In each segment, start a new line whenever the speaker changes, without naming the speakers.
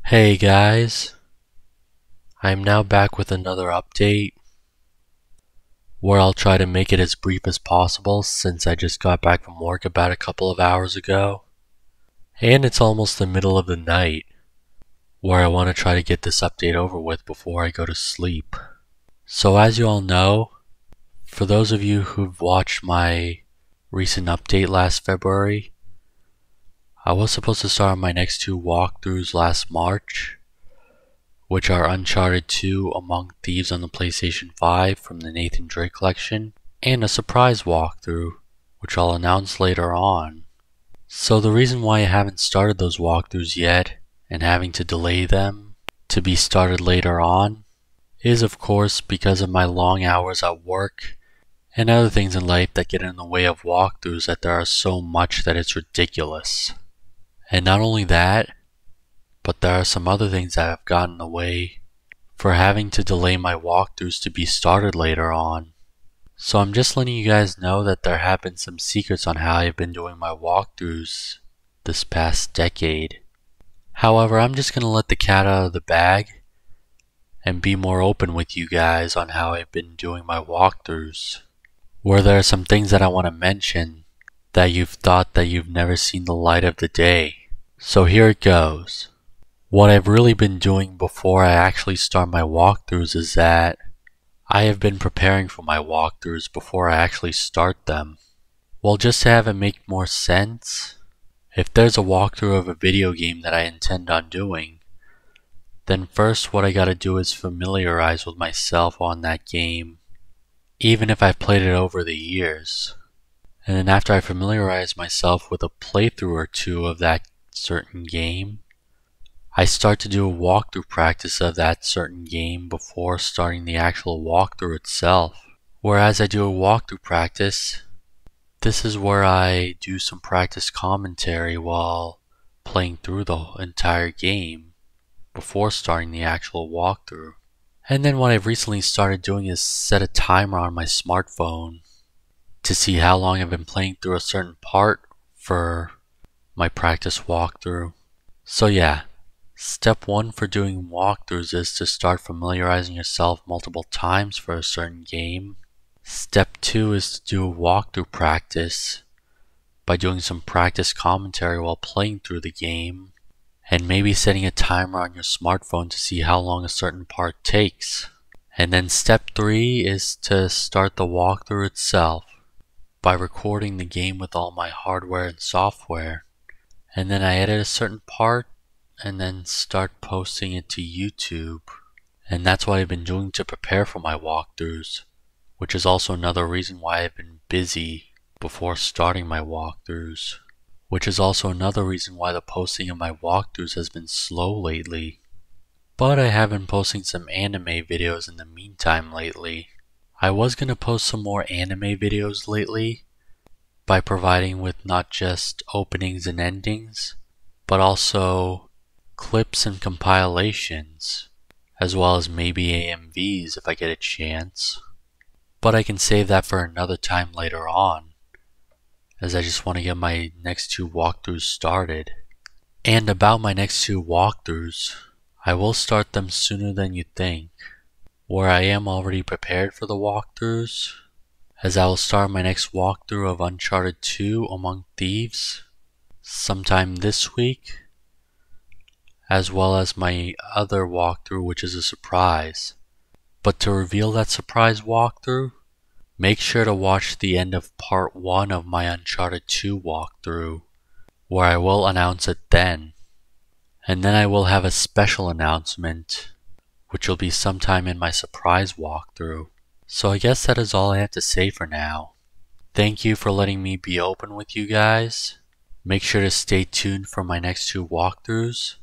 Hey guys, I'm now back with another update where I'll try to make it as brief as possible since I just got back from work about a couple of hours ago. And it's almost the middle of the night where I want to try to get this update over with before I go to sleep. So as you all know, for those of you who've watched my recent update last February, I was supposed to start my next two walkthroughs last March, which are Uncharted 2 Among Thieves on the PlayStation 5 from the Nathan Drake collection, and a surprise walkthrough, which I'll announce later on. So the reason why I haven't started those walkthroughs yet, and having to delay them to be started later on, is of course because of my long hours at work and other things in life that get in the way of walkthroughs, that there are so much that it's ridiculous. And not only that, but there are some other things that have gotten in the way for having to delay my walkthroughs to be started later on. So I'm just letting you guys know that there have been some secrets on how I've been doing my walkthroughs this past decade. However, I'm just going to let the cat out of the bag and be more open with you guys on how I've been doing my walkthroughs, where there are some things that I want to mention that you've thought that you've never seen the light of the day. So here it goes. What I've really been doing before I actually start my walkthroughs is that I have been preparing for my walkthroughs before I actually start them. Well, just to have it make more sense, if there's a walkthrough of a video game that I intend on doing, then first what I gotta do is familiarize with myself on that game, even if I've played it over the years. And then after I familiarize myself with a playthrough or two of that certain game, I start to do a walkthrough practice of that certain game before starting the actual walkthrough itself. Whereas I do a walkthrough practice, this is where I do some practice commentary while playing through the entire game before starting the actual walkthrough. And then what I've recently started doing is set a timer on my smartphone to see how long I've been playing through a certain part for my practice walkthrough. So yeah. Step 1 for doing walkthroughs is to start familiarizing yourself multiple times for a certain game. Step 2 is to do a walkthrough practice by doing some practice commentary while playing through the game, and maybe setting a timer on your smartphone to see how long a certain part takes. And then step 3 is to start the walkthrough itself by recording the game with all my hardware and software, and then I edit a certain part and then start posting it to YouTube. And that's what I've been doing to prepare for my walkthroughs, which is also another reason why I've been busy before starting my walkthroughs, which is also another reason why the posting of my walkthroughs has been slow lately. But I have been posting some anime videos in the meantime lately. I was going to post some more anime videos lately by providing with not just openings and endings, but also clips and compilations, as well as maybe AMVs if I get a chance. But I can save that for another time later on, as I just want to get my next two walkthroughs started. And about my next two walkthroughs, I will start them sooner than you think, where I am already prepared for the walkthroughs, as I will start my next walkthrough of Uncharted 2 Among Thieves sometime this week, as well as my other walkthrough, which is a surprise. But to reveal that surprise walkthrough, make sure to watch the end of part 1 of my Uncharted 2 walkthrough, where I will announce it then. And then I will have a special announcement, which will be sometime in my surprise walkthrough. So I guess that is all I have to say for now. Thank you for letting me be open with you guys. Make sure to stay tuned for my next two walkthroughs,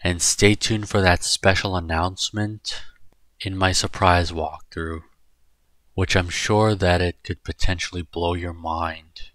and stay tuned for that special announcement in my surprise walkthrough, which I'm sure that it could potentially blow your mind.